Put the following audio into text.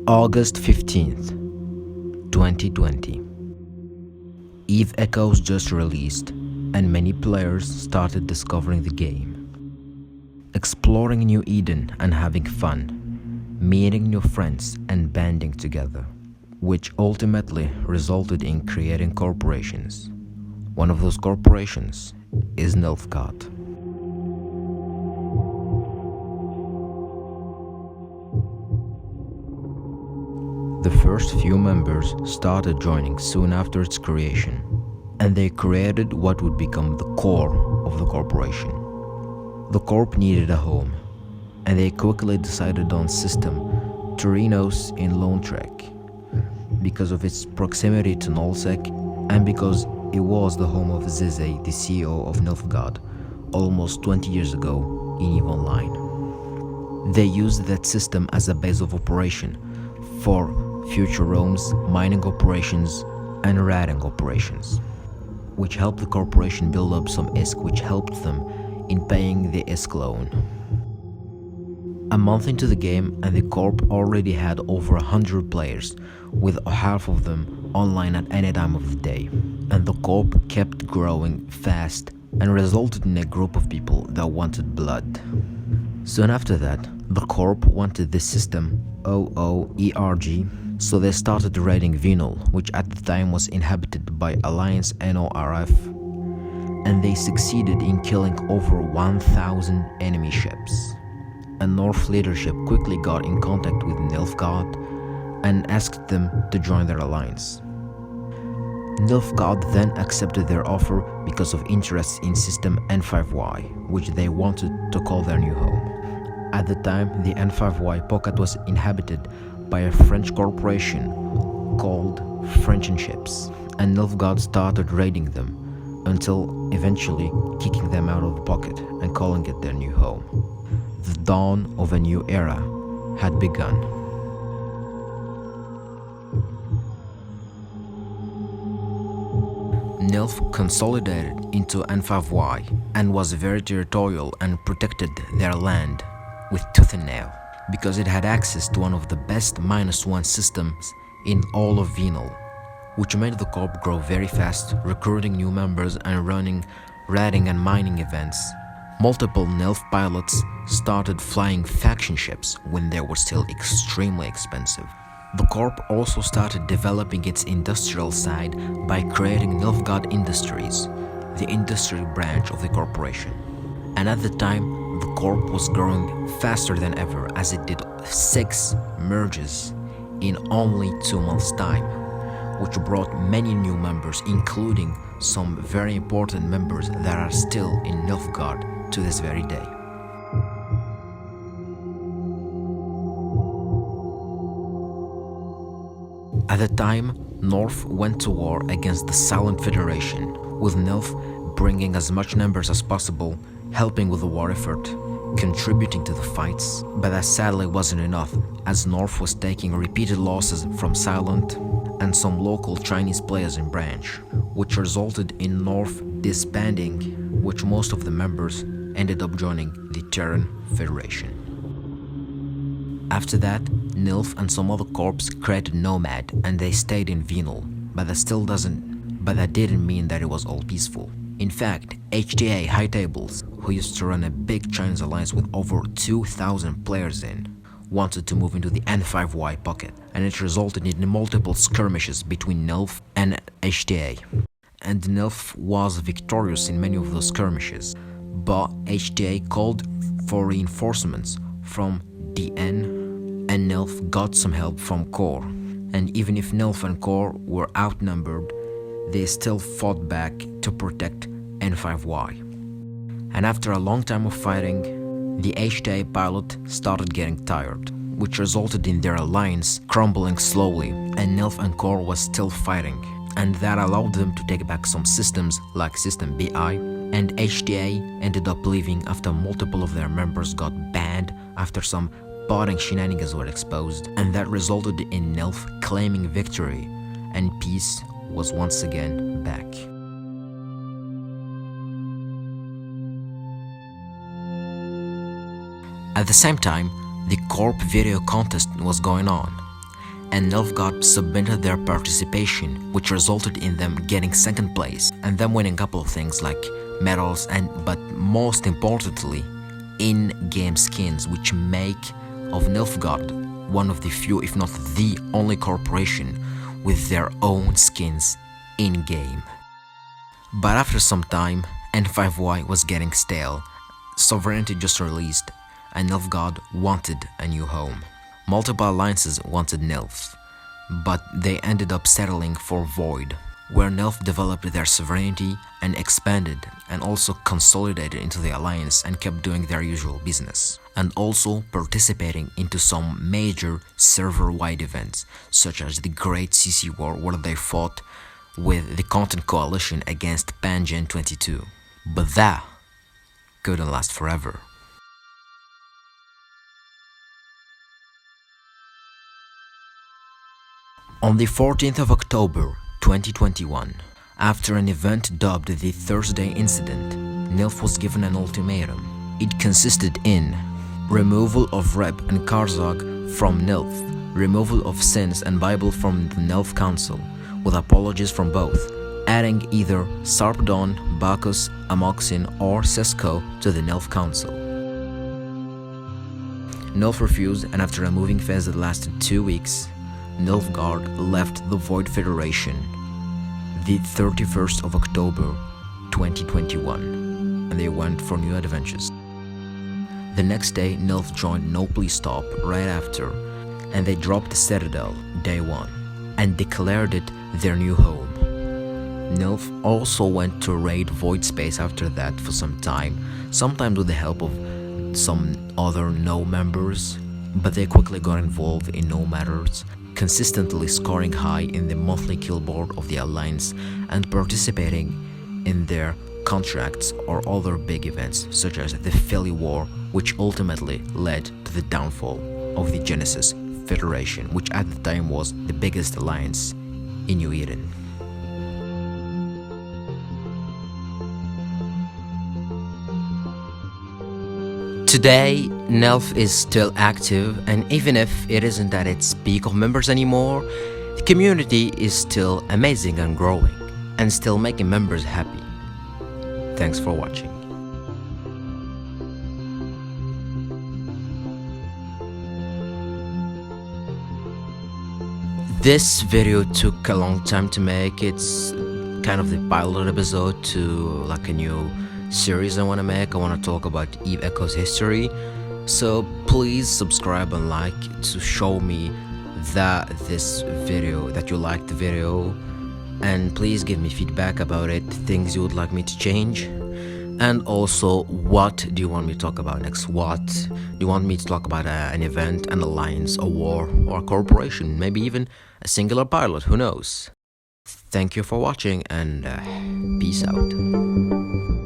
August 15th, 2020. EvEchoes just released, and many players started discovering the game. Exploring New Eden and having fun, meeting new friends and banding together, which ultimately resulted in creating corporations. One of those corporations is Nilfgaard. The first few members started joining soon after its creation, and they created what would become the core of the corporation. The corp needed a home, and they quickly decided on system Torinos in Lone Trek, because of its proximity to Nullsec and because it was the home of Zize, the CEO of Nilfgaard, almost 20 years ago in EveOnline. They used that system as a base of operation for future roams, mining operations, and ratting operations, which helped the corporation build up some ISK, which helped them in paying the ISK loan. A month into the game, and the corp already had over 100 players, with half of them online at any time of the day. And the corp kept growing fast and resulted in a group of people that wanted blood. Soon after that, the corp wanted the system OOERG, so they started raiding Venal, which at the time was inhabited by Alliance NORF, and they succeeded in killing over 1,000 enemy ships. And North leadership quickly got in contact with Nilfgaard and asked them to join their alliance. Nilfgaard then accepted their offer because of interests in system N5Y, which they wanted to call their new home. At the time, the N5Y pocket was inhabited by a French corporation called French and Ships, and Nilfgaard started raiding them until eventually kicking them out of the pocket and calling it their new home. The dawn of a new era had begun. Nilf consolidated into N5Y and was very territorial and protected their land with tooth and nail, because it had access to one of the best -1 systems in all of Venal, which made the corp grow very fast, recruiting new members and running ratting and mining events. Multiple Nilf pilots started flying faction ships when they were still extremely expensive. The corp also started developing its industrial side by creating Nilfgaard Industries, the industry branch of the corporation. And at the time, the corp was growing faster than ever, as it did 6 merges in only 2 months' time, which brought many new members, including some very important members that are still in Nilfgaard to this very day. At the time, North went to war against the Silent Federation, with Nilf bringing as much numbers as possible, helping with the war effort, contributing to the fights, but that sadly wasn't enough, as North was taking repeated losses from Silent and some local Chinese players in Branch, which resulted in North disbanding, which most of the members ended up joining the Terran Federation. After that, Nilf and some other corps created Nomad, and they stayed in Venal, but that didn't mean that it was all peaceful. In fact, HTA High Tables, who used to run a big Chinese alliance with over 2,000 players in, wanted to move into the N5Y pocket, and it resulted in multiple skirmishes between Nilf and HTA. And Nilf was victorious in many of those skirmishes, but HTA called for reinforcements from DN, and Nilf got some help from Core. And even if Nilf and Core were outnumbered, they still fought back to protect N5Y. And after a long time of fighting, the HTA pilot started getting tired, which resulted in their alliance crumbling slowly, and Nilf and Core was still fighting, and that allowed them to take back some systems like System BI, and HTA ended up leaving after multiple of their members got banned after some botting shenanigans were exposed, and that resulted in Nilf claiming victory, and peace was once again back. At the same time, the Corp video contest was going on, and Nilfgaard submitted their participation, which resulted in them getting second place and them winning a couple of things like medals but most importantly in-game skins, which make of Nilfgaard one of the few, if not the only corporation with their own skins in-game. But after some time, N5Y was getting stale, Sovereignty just released, and Nilfgaard wanted a new home. Multiple alliances wanted Nilf, but they ended up settling for Void, where Nilf developed their sovereignty and expanded and also consolidated into the alliance and kept doing their usual business, and also participating into some major server-wide events such as the Great CC War, where they fought with the Content Coalition against Pangen 22. But that couldn't last forever. On the 14th of October 2021, after an event dubbed the Thursday Incident, Nilf was given an ultimatum. It consisted in removal of Rep and Karzag from Nilf, removal of Sins and Bible from the Nilf Council, with apologies from both, adding either Sarpedon, Bacchus, Amoxin or Sesko to the Nilf Council. Nilf refused, and after a moving phase that lasted 2 weeks, Nilfgaard left the Void Federation the 31st of October 2021, and they went for new adventures. The next day, Nilf joined No Please Stop right after, and they dropped Citadel day 1 and declared it their new home. Nilf also went to raid Void Space after that for some time, sometimes with the help of some other No members, but they quickly got involved in No matters, consistently scoring high in the monthly kill board of the Alliance and participating in their contracts or other big events such as the Philly War, which ultimately led to the downfall of the Genesis Federation, which at the time was the biggest alliance in New Eden. Today, Nilf is still active, and even if it isn't at its peak of members anymore, the community is still amazing and growing, and still making members happy. Thanks for watching. This video took a long time to make. It's kind of the pilot episode to like a new series I want to make. I want to talk about eveechoes history, so please subscribe and like to show me that you liked the video, and please give me feedback about it, things you would like me to change, and also what do you want me to talk about next. What do you want me to talk about? An event, an alliance, a war, or a corporation, maybe even a singular pilot, who knows. Thank you for watching, and peace out.